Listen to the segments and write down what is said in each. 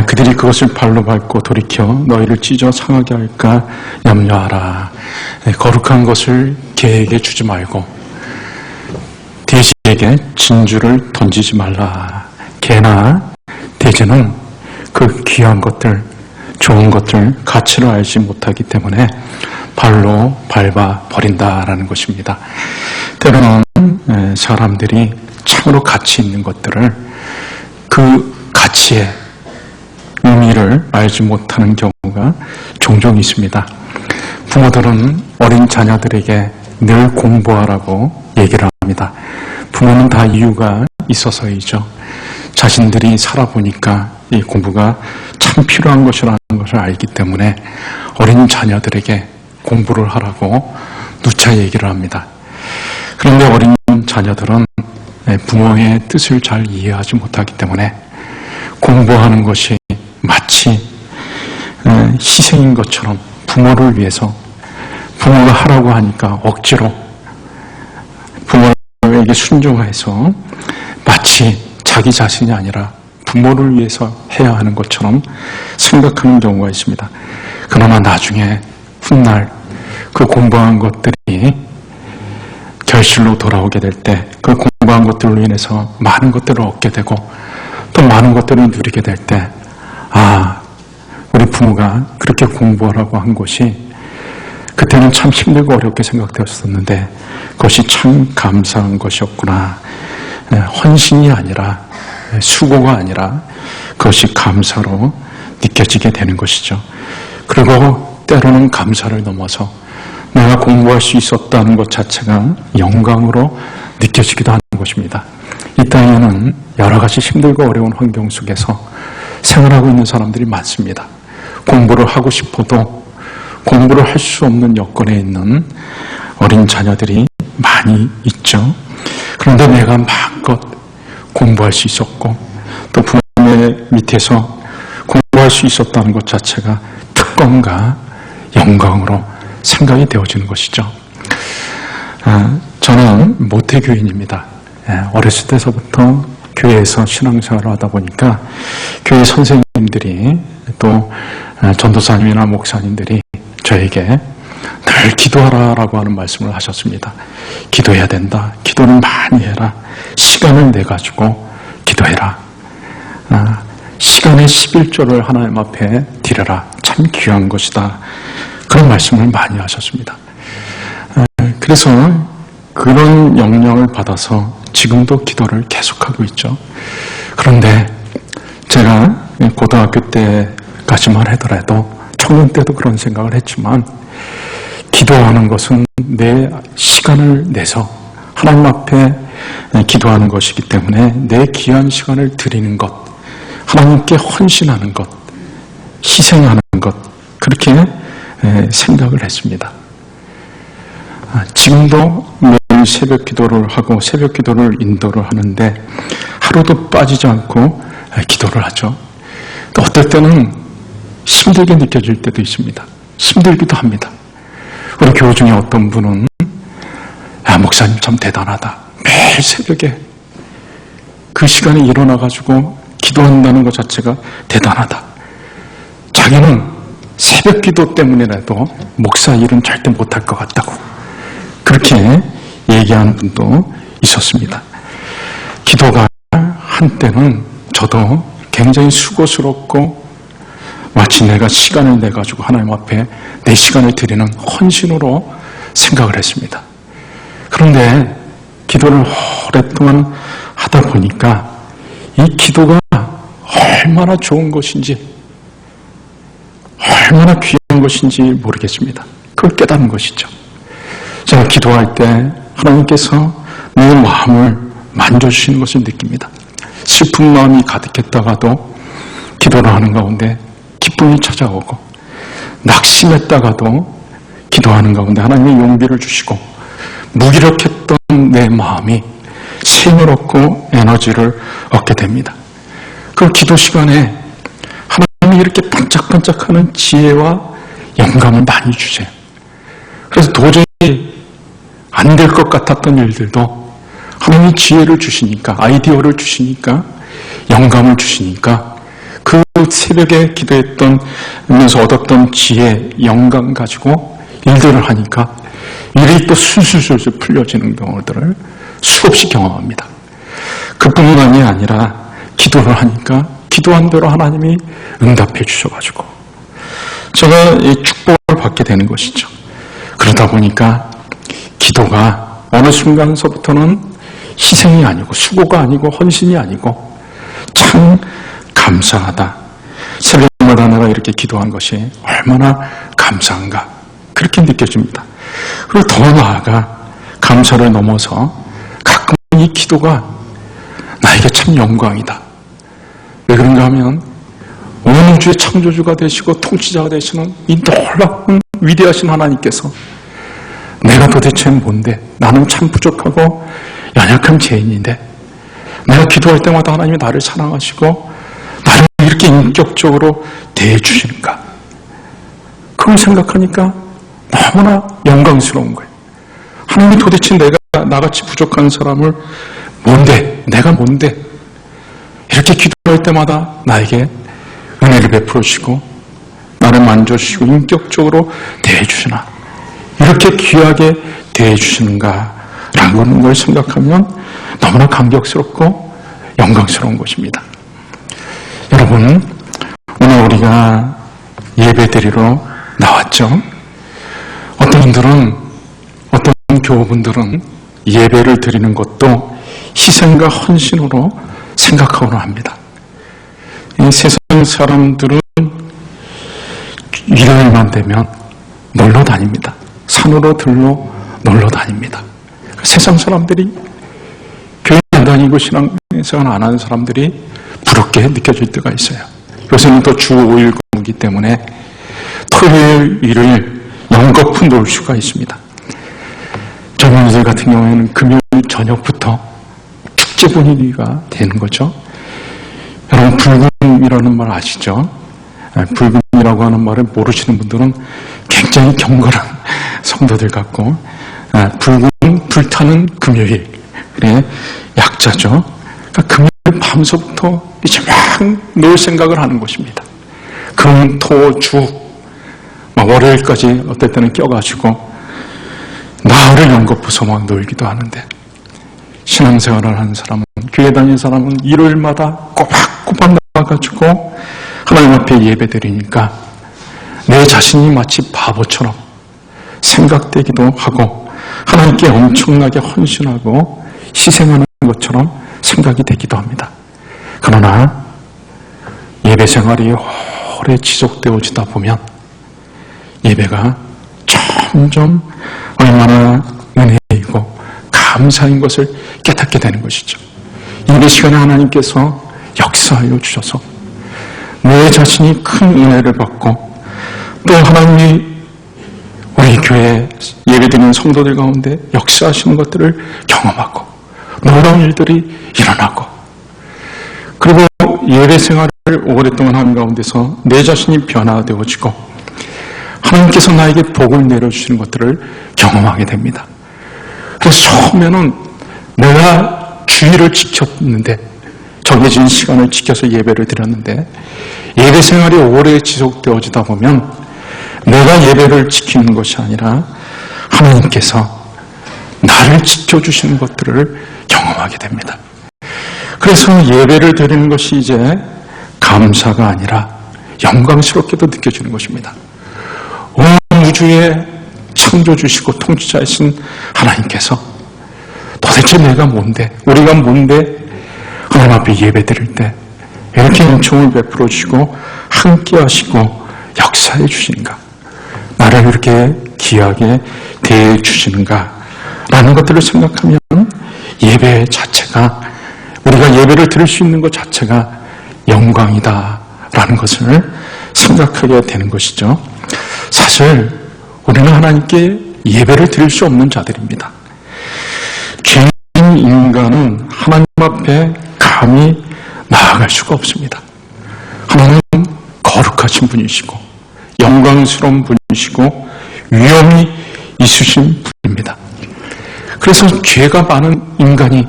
그들이 그것을 발로 밟고 돌이켜 너희를 찢어 상하게 할까 염려하라. 거룩한 것을 개에게 주지 말고 돼지에게 진주를 던지지 말라. 개나 돼지는 그 귀한 것들, 좋은 것들, 가치를 알지 못하기 때문에 발로 밟아 버린다라는 것입니다. 때로는 사람들이 참으로 가치 있는 것들을 그 가치의 의미를 알지 못하는 경우가 종종 있습니다. 부모들은 어린 자녀들에게 늘 공부하라고 얘기를 합니다. 부모는 다 이유가 있어서이죠. 자신들이 살아보니까 이 공부가 참 필요한 것이라는 것을 알기 때문에 어린 자녀들에게 공부를 하라고 누차 얘기를 합니다. 그런데 어린 자녀들은 부모의 뜻을 잘 이해하지 못하기 때문에 공부하는 것이 마치 희생인 것처럼 부모를 위해서 부모가 하라고 하니까 억지로 부모에게 순종해서 마치 자기 자신이 아니라 부모를 위해서 해야 하는 것처럼 생각하는 경우가 있습니다. 그러나 나중에 훗날 그 공부한 것들이 결실로 돌아오게 될 때 그 공부한 것들로 인해서 많은 것들을 얻게 되고 또 많은 것들을 누리게 될 때 우리 부모가 그렇게 공부하라고 한 것이 그때는 참 힘들고 어렵게 생각되었었는데 그것이 참 감사한 것이었구나. 헌신이 아니라 수고가 아니라 그것이 감사로 느껴지게 되는 것이죠. 그리고 때로는 감사를 넘어서 내가 공부할 수 있었다는 것 자체가 영광으로 느껴지기도 하는 것입니다. 이 땅에는 여러 가지 힘들고 어려운 환경 속에서 생활하고 있는 사람들이 많습니다. 공부를 하고 싶어도 공부를 할 수 없는 여건에 있는 어린 자녀들이 많이 있죠. 그런데 내가 마음껏 공부할 수 있었고 또 부모의 밑에서 공부할 수 있었다는 것 자체가 특권과 영광으로 생각이 되어지는 것이죠. 저는 모태교인입니다. 어렸을 때서부터 교회에서 신앙생활을 하다 보니까 교회 선생님들이 또 전도사님이나 목사님들이 저에게 늘 기도하라라고 하는 말씀을 하셨습니다. 기도해야 된다. 기도는 많이 해라. 시간을 내가지고 기도해라. 시간의 11조를 하나님 앞에 드려라. 참 귀한 것이다. 그런 말씀을 많이 하셨습니다. 그래서 그런 영향을 받아서 지금도 기도를 계속하고 있죠. 그런데 제가 고등학교 때까지만 하더라도 청년 때도 그런 생각을 했지만 기도하는 것은 내 시간을 내서 하나님 앞에 기도하는 것이기 때문에 내 귀한 시간을 드리는 것, 하나님께 헌신하는 것, 희생하는 것, 그렇게 생각을 했습니다. 지금도 매일 새벽 기도를 하고 새벽 기도를 인도를 하는데 하루도 빠지지 않고 기도를 하죠. 또 어떨 때는 힘들게 느껴질 때도 있습니다. 힘들기도 합니다. 우리 교우 중에 어떤 분은 목사님 참 대단하다. 매일 새벽에 그 시간에 일어나가지고 기도한다는 것 자체가 대단하다. 자기는 새벽 기도 때문이라도 목사 일은 절대 못할 것 같다고 그렇게 얘기하는 분도 있었습니다. 기도가 한때는 저도 굉장히 수고스럽고 마치 내가 시간을 내가지고 하나님 앞에 내 시간을 드리는 헌신으로 생각을 했습니다. 그런데 기도를 오랫동안 하다 보니까 이 기도가 얼마나 좋은 것인지 얼마나 귀한 것인지 모르겠습니다. 그걸 깨닫는 것이죠. 제가 기도할 때 하나님께서 내 마음을 만져주시는 것을 느낍니다. 슬픈 마음이 가득했다가도 기도를 하는 가운데 기쁨이 찾아오고 낙심했다가도 기도하는 가운데 하나님의 용기를 주시고 무기력했던 내 마음이 힘을 얻고 에너지를 얻게 됩니다. 그 기도 시간에 하나님이 이렇게 반짝반짝하는 지혜와 영감을 많이 주세요. 그래서 도저히 안 될 것 같았던 일들도 하나님이 지혜를 주시니까, 아이디어를 주시니까, 영감을 주시니까 그 새벽에 기도했면서 얻었던 지혜, 영감 가지고 일들을 하니까 일이 또 술술술술 풀려지는 경우들을 수없이 경험합니다. 그뿐만이 아니라 기도를 하니까 기도한 대로 하나님이 응답해 주셔가지고 제가 이 축복을 받게 되는 것이죠. 그러다 보니까 기도가 어느 순간서부터는 희생이 아니고 수고가 아니고 헌신이 아니고 참 감사하다. 새벽마다 내가 이렇게 기도한 것이 얼마나 감사한가 그렇게 느껴집니다. 그리고 더 나아가 감사를 넘어서 가끔 이 기도가 나에게 참 영광이다. 왜 그런가 하면 온 우주의 창조주가 되시고 통치자가 되시는 이 놀라운 위대하신 하나님께서 내가 도대체 뭔데, 나는 참 부족하고 연약한 죄인인데 내가 기도할 때마다 하나님이 나를 사랑하시고 나를 이렇게 인격적으로 대해주시는가, 그걸 생각하니까 너무나 영광스러운 거예요. 하나님이 도대체 내가 나같이 부족한 사람을 내가 뭔데 이렇게 기도할 때마다 나에게 은혜를 베풀어 주시고 나를 만져주시고 인격적으로 대해주시나, 이렇게 귀하게 대해주시는가라는 걸 생각하면 너무나 감격스럽고 영광스러운 것입니다. 여러분, 오늘 우리가 예배드리러 나왔죠. 어떤 교우분들은 예배를 드리는 것도 희생과 헌신으로 생각하곤 합니다. 이 세상 사람들은 일요일만 되면 놀러 다닙니다. 산으로 들러 놀러 다닙니다. 세상 사람들이 교회 안 다니고 신앙생활 안 하는 사람들이 부럽게 느껴질 때가 있어요. 요새는 또 주 5일 근무이기 때문에 토요일, 일요일 연거푸 놀 수가 있습니다. 젊은이들 같은 경우에는 금요일 저녁부터 축제 분위기가 되는 거죠. 여러분, 불금이라는 말 아시죠? 불금이라고 하는 말을 모르시는 분들은 굉장히 경건한 성도들 같고, 불금, 불타는 금요일, 그래 약자죠. 그러니까 금요일 밤서부터 이제 막 놀 생각을 하는 것입니다. 금, 토, 주, 월요일까지 어떨 때는 껴가지고 나흘을 연거푸서 막 놀기도 하는데, 신앙생활을 하는 사람은, 교회 다니는 사람은 일요일마다 꼬박꼬박 나와가지고 하나님 앞에 예배드리니까 내 자신이 마치 바보처럼 생각되기도 하고 하나님께 엄청나게 헌신하고 희생하는 것처럼 생각이 되기도 합니다. 그러나 예배 생활이 오래 지속되어지다 보면 예배가 점점 얼마나 은혜이고 감사인 것을 깨닫게 되는 것이죠. 예배 시간에 하나님께서 역사하여 주셔서 내 자신이 큰 은혜를 받고 또 하나님이 우리 교회 예배드리는 성도들 가운데 역사하시는 것들을 경험하고 놀라운 일들이 일어나고, 그리고 예배 생활을 오랫동안 하는 가운데서 내 자신이 변화되어지고 하나님께서 나에게 복을 내려주시는 것들을 경험하게 됩니다. 그래서 처음에는 내가 주의를 지켰는데, 정해진 시간을 지켜서 예배를 드렸는데, 예배 생활이 오래 지속되어지다 보면 내가 예배를 지키는 것이 아니라 하나님께서 나를 지켜주시는 것들을 경험하게 됩니다. 그래서 예배를 드리는 것이 이제 감사가 아니라 영광스럽게도 느껴지는 것입니다. 온 우주의 창조주시고 통치자이신 하나님께서 도대체 내가 뭔데, 우리가 뭔데 하나님 앞에 예배 드릴 때 이렇게 은총을 베풀어 주시고 함께 하시고 역사해 주시는가, 나를 이렇게 귀하게 대해 주시는가 라는 것들을 생각하면 예배 자체가, 우리가 예배를 드릴 수 있는 것 자체가 영광이다 라는 것을 생각하게 되는 것이죠. 사실 우리는 하나님께 예배를 드릴 수 없는 자들입니다. 죄인 인간은 하나님 앞에 감히 나아갈 수가 없습니다. 하나님은 거룩하신 분이시고 영광스러운 분이시고 위엄이 있으신 분입니다. 그래서 죄가 많은 인간이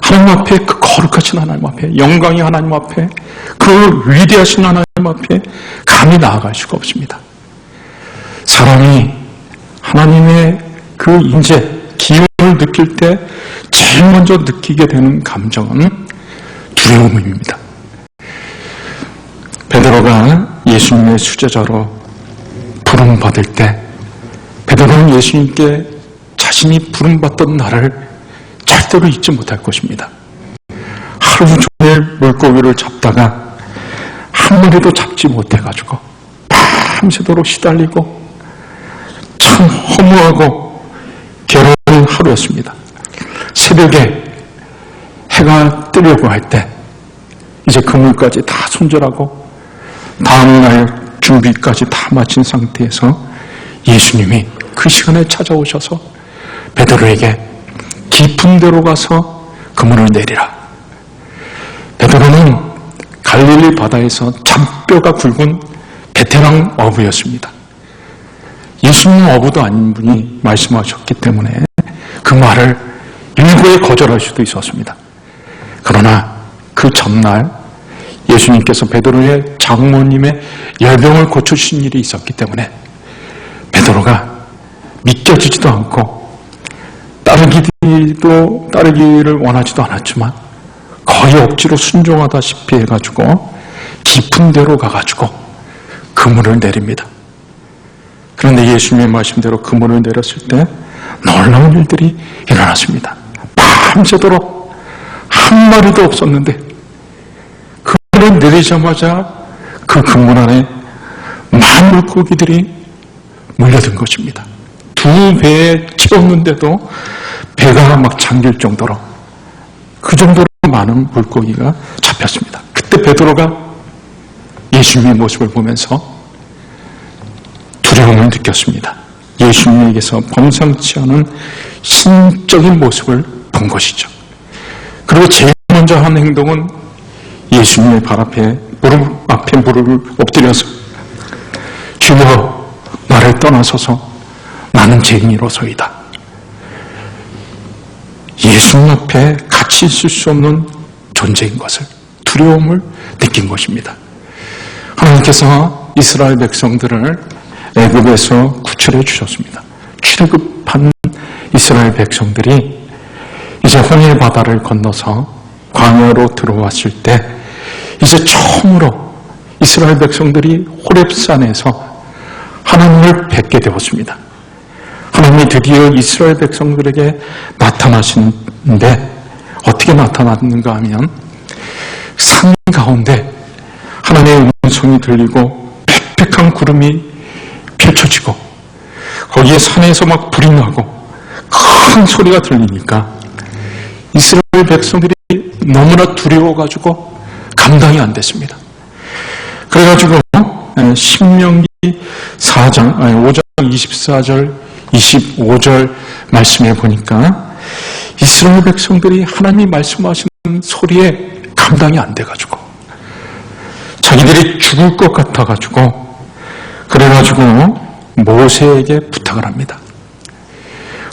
하나님 앞에, 그 거룩하신 하나님 앞에, 영광이 하나님 앞에, 그 위대하신 하나님 앞에 감히 나아갈 수가 없습니다. 사람이 하나님의 그 인재, 기운을 느낄 때 제일 먼저 느끼게 되는 감정은 두려움입니다. 베드로가 예수님의 수제자로 부름받을 때 베드로는 예수님께 자신이 부름받던 날을 절대로 잊지 못할 것입니다. 하루 종일 물고기를 잡다가 한 마리도 잡지 못해가지고 밤새도록 시달리고 참 허무하고 괴로운 하루였습니다. 새벽에 해가 뜨려고 할 때 이제 그물까지 다 손절하고 다음날 준비까지 다 마친 상태에서 예수님이 그 시간에 찾아오셔서 베드로에게 깊은 데로 가서 그물을 내리라. 베드로는 갈릴리 바다에서 잔뼈가 굵은 베테랑 어부였습니다. 예수님 어부도 아닌 분이 말씀하셨기 때문에 그 말을 일부에 거절할 수도 있었습니다. 그러나 그 전날 예수님께서 베드로의 장모님의 열병을 고쳐주신 일이 있었기 때문에 베드로가 믿겨지지도 않고 따르기를 원하지도 않았지만 거의 억지로 순종하다시피 해가지고 깊은 데로 가가지고 그물을 내립니다. 그런데 예수님의 말씀대로 그물을 내렸을 때 놀라운 일들이 일어났습니다. 밤새도록 한 마리도 없었는데 그물을 내리자마자 그 그물 안에 많은 물고기들이 몰려든 것입니다. 두 배에 채웠는데도 배가 막 잠길 정도로, 그 정도로 많은 물고기가 잡혔습니다. 그때 베드로가 예수님의 모습을 보면서 두려움을 느꼈습니다. 예수님에게서 범상치 않은 신적인 모습을 본 것이죠. 그리고 제일 먼저 한 행동은 예수님의 발 앞에 무릎을 엎드려서 주여 나를 떠나소서 나는 죄인이로소이다. 예수님 앞에 같이 있을 수 없는 존재인 것을, 두려움을 느낀 것입니다. 하나님께서 이스라엘 백성들을 애굽에서 구출해 주셨습니다. 출애굽한 이스라엘 백성들이 이제 홍해 바다를 건너서 광야로 들어왔을 때 이제 처음으로 이스라엘 백성들이 호렙산에서 하나님을 뵙게 되었습니다. 하나님이 드디어 이스라엘 백성들에게 나타나시는데 어떻게 나타났는가 하면 산 가운데 하나님의 음성이 들리고 빽빽한 구름이 펼쳐지고 거기에 산에서 막 불이 나고 큰 소리가 들리니까 이스라엘 백성들이 너무나 두려워가지고 감당이 안 됐습니다. 그래가지고 신명기 5장 24절 25절 말씀에 보니까 이스라엘 백성들이 하나님이 말씀하시는 소리에 감당이 안 돼가지고 자기들이 죽을 것 같아가지고 그래가지고 모세에게 부탁을 합니다.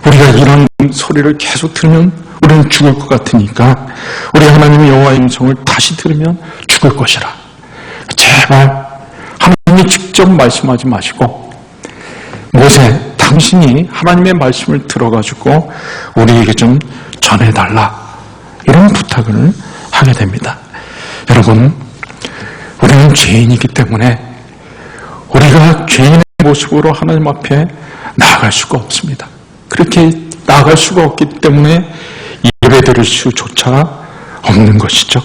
우리가 이런 소리를 계속 들으면 우리는 죽을 것 같으니까 우리 하나님의 여호와의 음성을 다시 들으면 죽을 것이라. 제발 하나님이 직접 말씀하지 마시고 모세 당신이 하나님의 말씀을 들어가지고 우리에게 좀 전해달라, 이런 부탁을 하게 됩니다. 여러분, 우리는 죄인이기 때문에 우리가 죄인의 모습으로 하나님 앞에 나아갈 수가 없습니다. 그렇게 나아갈 수가 없기 때문에 예배드릴 수조차 없는 것이죠.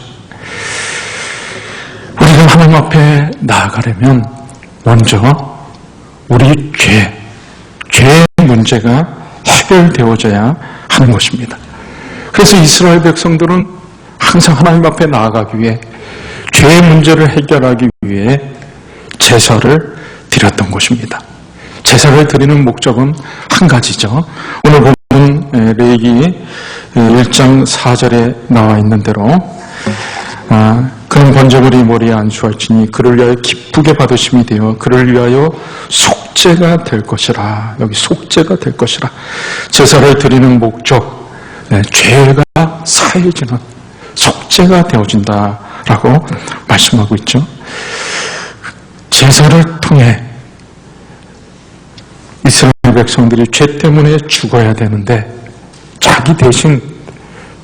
우리가 하나님 앞에 나아가려면 먼저 우리 죄의 문제가 해결되어져야 하는 것입니다. 그래서 이스라엘 백성들은 항상 하나님 앞에 나아가기 위해 죄의 문제를 해결하기 위해 제사를 드렸던 것입니다. 제사를 드리는 목적은 한 가지죠. 오늘 본문 레위기 1장 4절에 나와 있는 대로 그는 번제물이 머리에 안수할지니 그를 위하여 기쁘게 받으심이 되어 그를 위하여 속죄가 될 것이라. 여기 속죄가 될 것이라. 제사를 드리는 목적, 죄가 죄가 사해지는 속죄가 되어진다라고 말씀하고 있죠. 제사를 통해 이스라엘 백성들이 죄 때문에 죽어야 되는데 자기 대신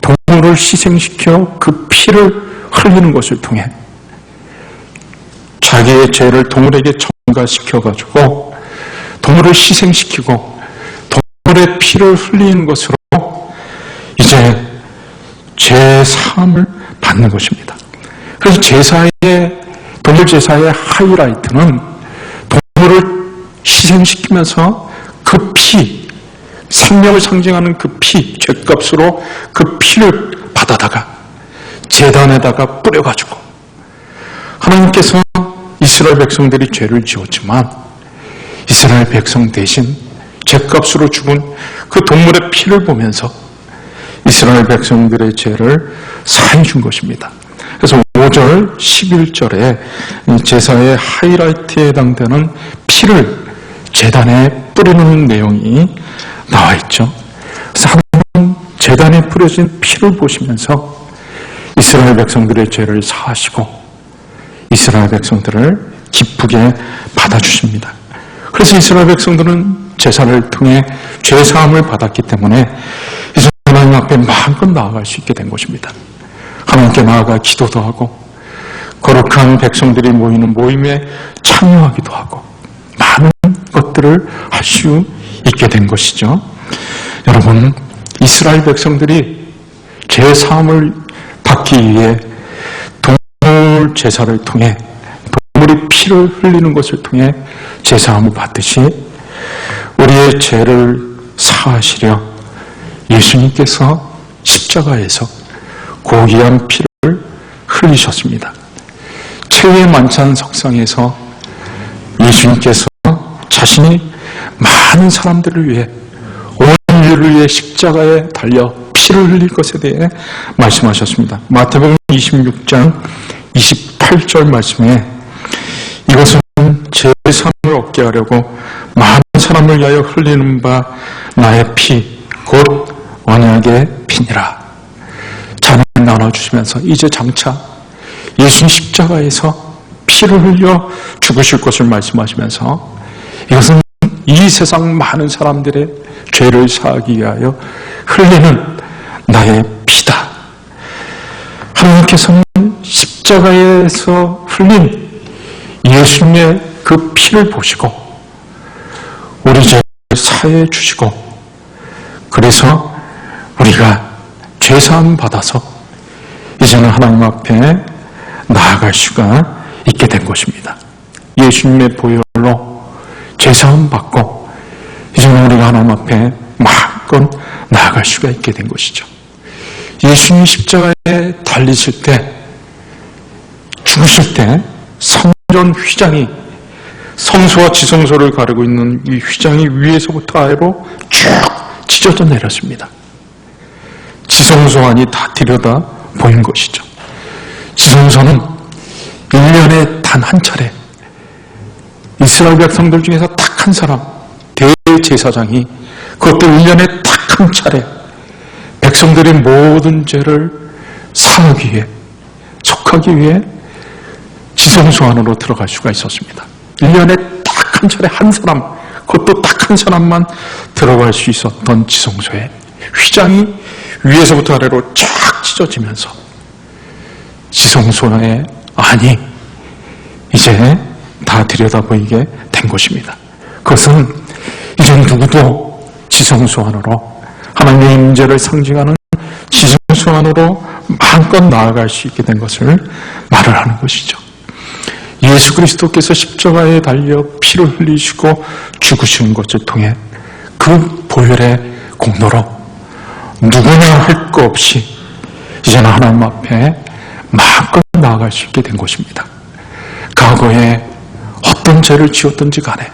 동물을 희생시켜 그 피를 흘리는 것을 통해 자기의 죄를 동물에게 전가시켜가지고 동물을 희생시키고 동물의 피를 흘리는 것으로 이제 죄 사함을 받는 것입니다. 그래서 동물 제사의 하이라이트는 동물을 희생시키면서 그 피, 생명을 상징하는 그 피, 죄값으로 그 피를 받아다가 제단에다가 뿌려가지고 하나님께서 이스라엘 백성들이 죄를 지었지만 이스라엘 백성 대신 죄값으로 죽은 그 동물의 피를 보면서 이스라엘 백성들의 죄를 사해 준 것입니다. 그래서 5절, 11절에 제사의 하이라이트에 해당되는 피를 제단에 뿌리는 내용이 나와 있죠. 그래서 하나님은 제단에 뿌려진 피를 보시면서 이스라엘 백성들의 죄를 사하시고 이스라엘 백성들을 기쁘게 받아주십니다. 그래서 이스라엘 백성들은 제사를 통해 죄사함을 받았기 때문에 이제 하나님 앞에 마음껏 나아갈 수 있게 된 것입니다. 하나님께 나아가 기도도 하고 거룩한 백성들이 모이는 모임에 참여하기도 하고 많은 것들을 할 수 있게 된 것이죠. 여러분, 이스라엘 백성들이 죄사함을 받기 위해 동물 제사를 통해 동물이 피를 흘리는 것을 통해 죄사함을 받듯이 우리의 죄를 사하시려 예수님께서 십자가에서 고귀한 피를 흘리셨습니다. 최후의 만찬 석상에서 예수님께서 자신이 많은 사람들을 위해 온 인류를 위해 십자가에 달려 피를 흘릴 것에 대해 말씀하셨습니다. 마태복음 26장 28절 말씀에 이것은 죄의 사함을 얻게 하려고 많은 사람을 위하여 흘리는 바 나의 피 곧 언약의 피니라. 잔을 나눠주시면서 이제 장차 예수님 십자가에서 피를 흘려 죽으실 것을 말씀하시면서 이것은 이 세상 많은 사람들의 죄를 사하기 위하여 흘리는 나의 피다. 하나님께서는 십자가에서 흘린 예수님의 그 피를 보시고 우리 죄를 사해 주시고 그래서 우리가 죄사함 받아서 이제는 하나님 앞에 나아갈 수가 있게 된 것입니다. 예수님의 보혈로 죄사함 받고 이제는 우리가 하나님 앞에 마음껏 나아갈 수가 있게 된 것이죠. 예수님 십자가에 달리실 때, 죽으실 때 성전 휘장이 성소와 지성소를 가리고 있는 이 휘장이 위에서부터 아래로 쭉 찢어져 내렸습니다. 지성소 안이 다 들여다 보인 것이죠. 지성소는 1년에 단 한 차례 이스라엘 백성들 중에서 딱 한 사람 대제사장이 그것도 1년에 딱 한 차례 백성들의 모든 죄를 사하기 위해 속하기 위해 지성소 안으로 들어갈 수가 있었습니다. 1년에 딱 한 차례 한 사람 그것도 딱 한 사람만 들어갈 수 있었던 지성소에 휘장이 위에서부터 아래로 쫙 찢어지면서 지성소의 안이 이제 다 들여다보이게 된 것입니다. 그것은 이제 누구도 지성소 안으로 하나님의 임재를 상징하는 지성소 안으로 마음껏 나아갈 수 있게 된 것을 말을 하는 것이죠. 예수 그리스도께서 십자가에 달려 피를 흘리시고 죽으시는 것을 통해 그 보혈의 공로로 누구나 할 거 없이 이제는 하나님 앞에 마음껏 나아갈 수 있게 된 것입니다. 과거에 어떤 죄를 지었든지 간에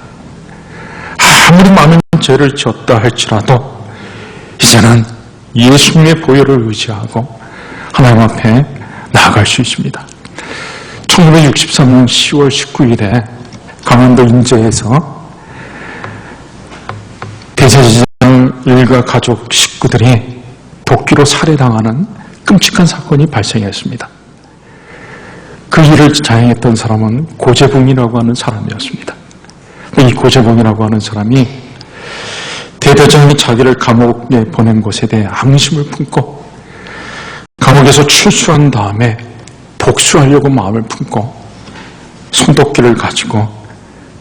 아무리 많은 죄를 지었다 할지라도 이제는 예수님의 보혈을 의지하고 하나님 앞에 나아갈 수 있습니다. 1963년 10월 19일에 강원도 인제에서 대제사장 일가 가족 식구들이 도끼로 살해당하는 끔찍한 사건이 발생했습니다. 그 일을 자행했던 사람은 고재봉이라고 하는 사람이었습니다. 이 고재봉이라고 하는 사람이 대대장이 자기를 감옥에 보낸 것에 대해 앙심을 품고 감옥에서 출소한 다음에 복수하려고 마음을 품고 손도끼를 가지고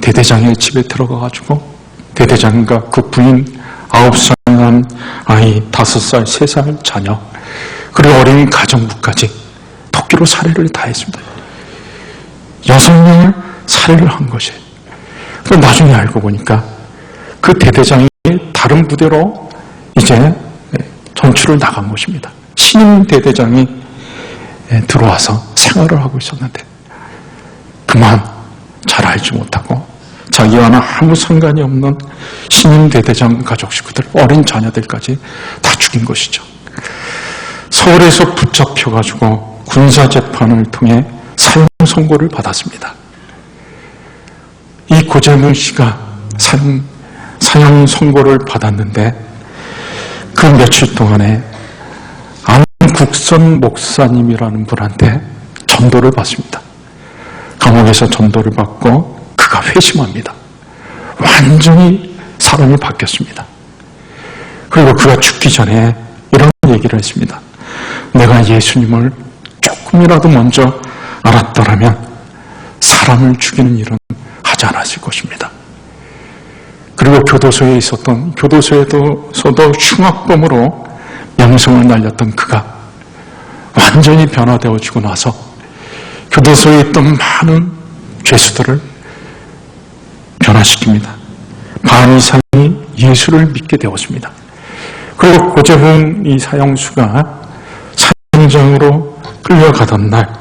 대대장의 집에 들어가가지고 대대장과 그 부인 9살 난 아이 5살, 3살 자녀 그리고 어린 가정부까지 도끼로 살해를 다했습니다. 6명을 살해를 한 것이에요. 나중에 알고 보니까 그 대대장이 다른 부대로 이제 전출을 나간 것입니다. 신임 대대장이 들어와서 생활을 하고 있었는데 그만 잘 알지 못하고 자기와는 아무 상관이 없는 신임 대대장 가족 식구들, 어린 자녀들까지 다 죽인 것이죠. 서울에서 붙잡혀가지고 군사재판을 통해 사형 선고를 받았습니다. 이 고재봉 씨가 사형 선고를 받았는데 그 며칠 동안에 안국선 목사님이라는 분한테 전도를 받습니다. 감옥에서 전도를 받고 그가 회심합니다. 완전히 사람이 바뀌었습니다. 그리고 그가 죽기 전에 이런 얘기를 했습니다. 내가 예수님을 조금이라도 먼저 알았더라면 사람을 죽이는 일은 하지 않았을 것입니다. 그리고 교도소에서도 흉악범으로 명성을 날렸던 그가 완전히 변화되어지고 나서 교도소에 있던 많은 죄수들을 변화시킵니다. 반 이상이 예수를 믿게 되었습니다. 그리고 고재봉 이 사형수가 사형장으로 끌려가던 날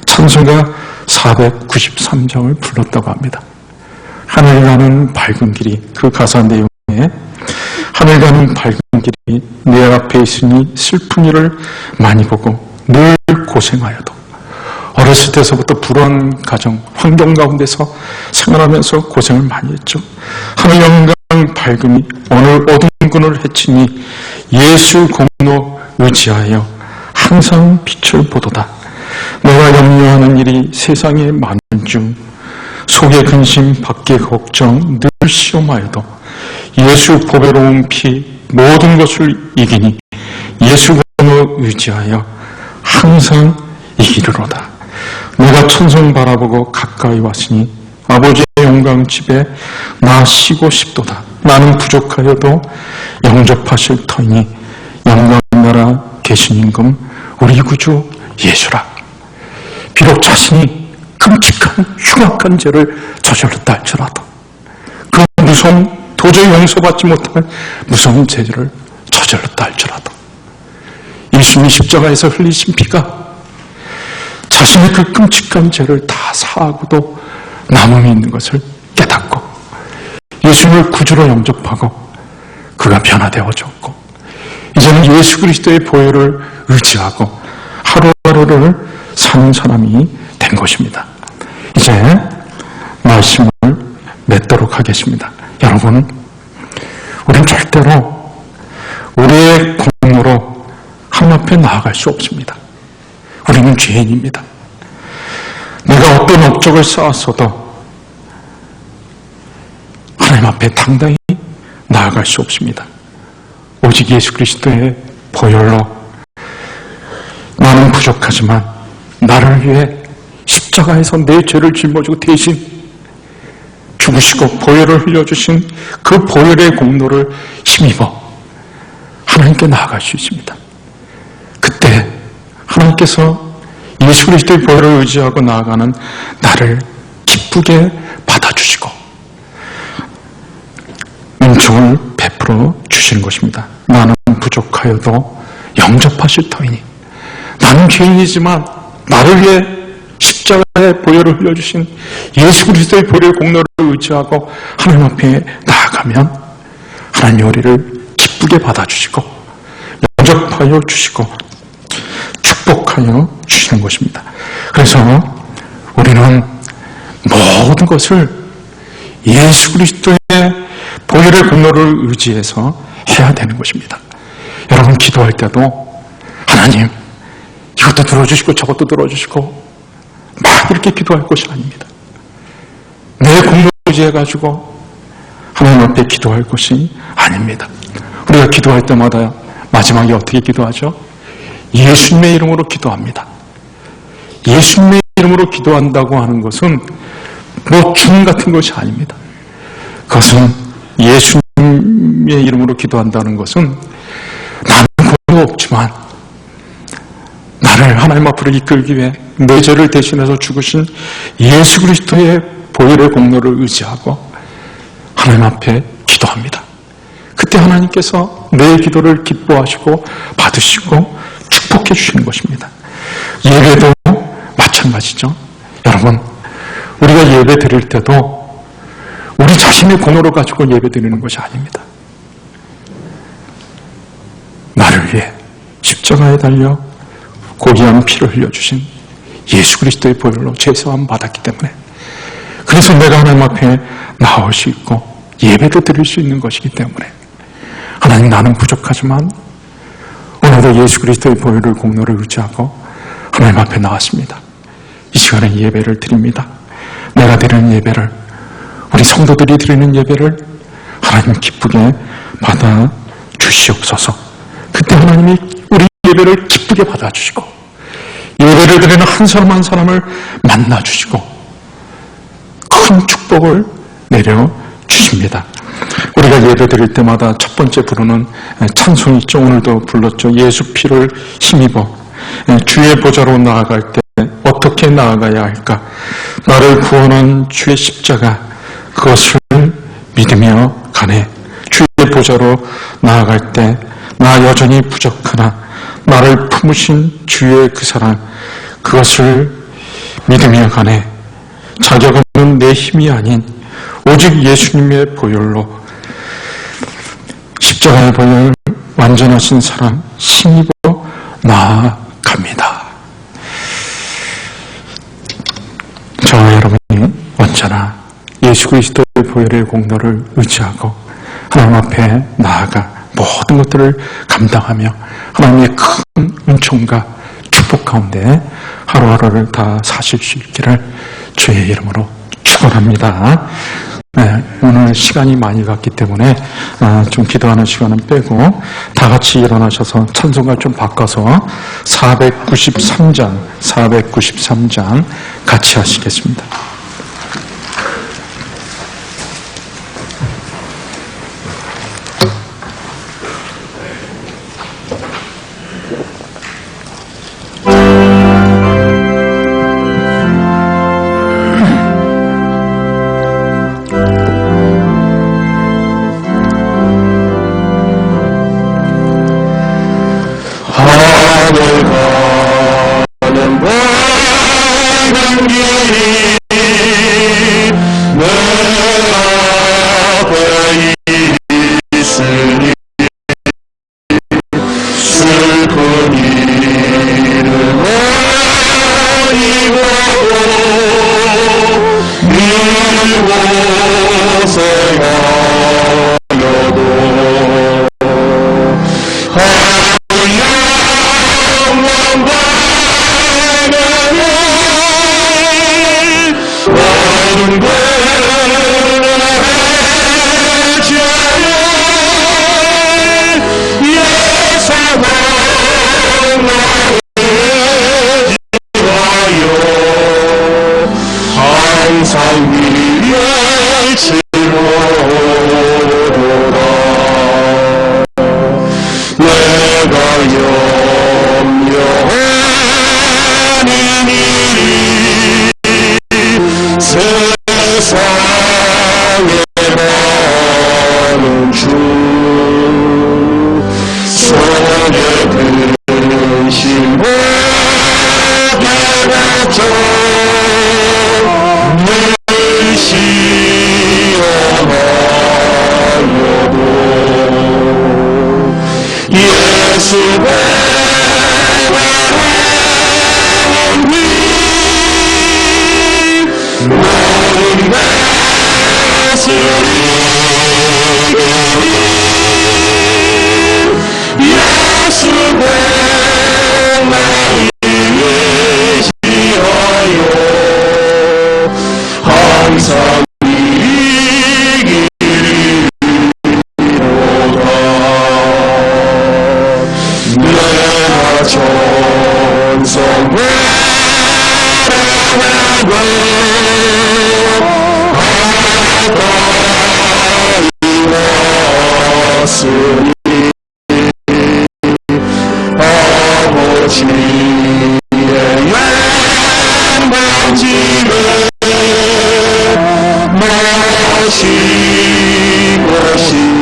찬송가 493장을 불렀다고 합니다. 하늘 가는 밝은 길이, 그 가사 내용에 하늘 가는 밝은 길이 내 앞에 있으니 슬픈 일을 많이 보고 늘 고생하여도 어렸을 때서부터 불우한 가정, 환경 가운데서 생활하면서 고생을 많이 했죠. 하늘 영광 밝음이 오늘 어두운 군을 해치니 예수 공로 의지하여 항상 빛을 보도다. 내가 염려하는 일이 세상에 많은 중 속에 근심, 밖에 걱정 늘 시험하여도 예수 보배로운 피 모든 것을 이기니 예수 공로 의지하여 항상 이기리로다. 내가 천성 바라보고 가까이 왔으니 아버지의 영광 집에 나 쉬고 싶도다. 나는 부족하여도 영접하실 터이니 영광 나라 계신 임금 우리 구주 예수라. 비록 자신이 끔찍한 흉악한 죄를 저질렀다 할지라도 그 무서운 도저히 용서받지 못할 무서운 죄를 저질렀다 할지라도 예수님이 십자가에서 흘리신 피가 자신의 그 끔찍한 죄를 다 사하고도 남음이 있는 것을 깨닫고 예수님을 구주로 영접하고 그가 변화되어졌고 이제는 예수 그리스도의 보혈을 의지하고 하루하루를 사는 사람이 된 것입니다. 이제 말씀을 맺도록 하겠습니다. 여러분, 우리는 절대로 우리의 공로로 하나님 앞에 나아갈 수 없습니다. 우리는 죄인입니다. 내가 어떤 업적을 쌓았어도 하나님 앞에 당당히 나아갈 수 없습니다. 오직 예수 그리스도의 보혈로 나는 부족하지만 나를 위해 십자가에서 내 죄를 짊어지고 대신 죽으시고 보혈을 흘려주신 그 보혈의 공로를 힘입어 하나님께 나아갈 수 있습니다. 그때 하나님께서 예수 그리스도의 보혈을 의지하고 나아가는 나를 기쁘게 받아주시고 은총을 베풀어 주시는 것입니다. 나는 부족하여도 영접하실 터이니 나는 죄인이지만 나를 위해 십자가의 보혈을 흘려주신 예수 그리스도의 보혈의 공로를 의지하고 하나님 앞에 나아가면 하나님이 우리를 기쁘게 받아주시고 영접하여 주시고 축복하여 주시는 것입니다. 그래서 우리는 모든 것을 예수 그리스도의 보혈의 공로를 의지해서 해야 되는 것입니다. 여러분, 여러분 기도할 때도 하나님 이것도 들어주시고 저것도 들어주시고 막 이렇게 기도할 것이 아닙니다. 내 공부를 의지해가지고 하나님 앞에 기도할 것이 아닙니다. 우리가 기도할 때마다 마지막에 어떻게 기도하죠? 예수님의 이름으로 기도합니다. 예수님의 이름으로 기도한다고 하는 것은 뭐 중 같은 것이 아닙니다. 그것은 예수님의 이름으로 기도한다는 것은 나는 권리 없지만 나를 하나님 앞으로 이끌기 위해 내 죄를 대신해서 죽으신 예수 그리스도의 보혈의 공로를 의지하고 하나님 앞에 기도합니다. 그때 하나님께서 내 기도를 기뻐하시고 받으시고 축복해 주시는 것입니다. 예배도 마찬가지죠. 여러분, 우리가 예배 드릴 때도 우리 자신의 공로를 가지고 예배 드리는 것이 아닙니다. 나를 위해 십자가에 달려 고귀한 피를 흘려주신 예수 그리스도의 보혈로 죄사함 받았기 때문에, 그래서 내가 하나님 앞에 나올 수 있고 예배도 드릴 수 있는 것이기 때문에, 하나님 나는 부족하지만 오늘도 예수 그리스도의 보혈의 공로를 의지하고 하나님 앞에 나왔습니다. 이 시간에 예배를 드립니다. 내가 드리는 예배를, 우리 성도들이 드리는 예배를 하나님 기쁘게 받아 주시옵소서. 그때 하나님이 우리 예배를 기쁘게 받아주시고 예배를 드리는 한 사람 한 사람을 만나주시고 큰 축복을 내려주십니다. 우리가 예배 드릴 때마다 첫 번째 부르는 찬송이 있죠. 오늘도 불렀죠. 예수 피를 힘입어 주의 보좌로 나아갈 때 어떻게 나아가야 할까? 나를 구원한 주의 십자가, 그것을 믿으며 가네. 주의 보좌로 나아갈 때 나 여전히 부족하나 나를 품으신 주의 그 사랑, 그것을 믿으며 가네. 자격 없는 내 힘이 아닌 오직 예수님의 보혈로, 십자가의 보혈 완전하신 사랑 힘입어 나아갑니다. 저와 여러분이 언제나 예수 그리스도의 보혈의 공로를 의지하고 하나님 앞에 나아가 모든 것들을 감당하며 하나님의 큰 은총과 축복 가운데 하루하루를 다 사실 수 있기를 주의 이름으로 축원합니다. 네, 오늘 시간이 많이 갔기 때문에 좀 기도하는 시간은 빼고 다 같이 일어나셔서 찬송가 좀 바꿔서 493장 같이 하시겠습니다. 늘 시온에 항상 이기리로다. 내가 전성회를 이뤘으니 아버지의 영광지를 마신 것이도다.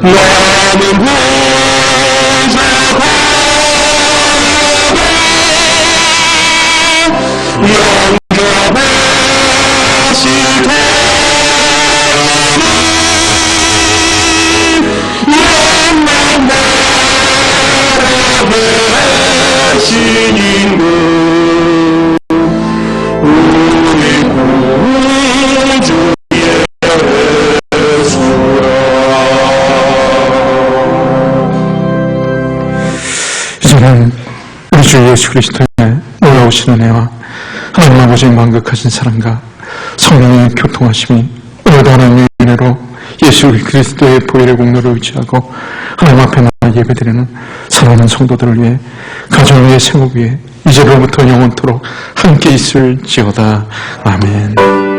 나는 부족하고 영접하실 테니 영광 나라배신 분 우리 구주 예수라. 이제는 우리 주 예수 그리스도의 놀라우신 은혜와 하나님 아버지의 만극하신 사랑과 성령의 교통하심이 오늘도 하나님의 은혜로 예수 그리스도의 보혈의 공로를 의지하고 하나님 앞에 나아 예배드리는 사랑하는 성도들을 위해 가정 위에 생업 위에 이제로부터 영원토록 함께 있을지어다. 아멘.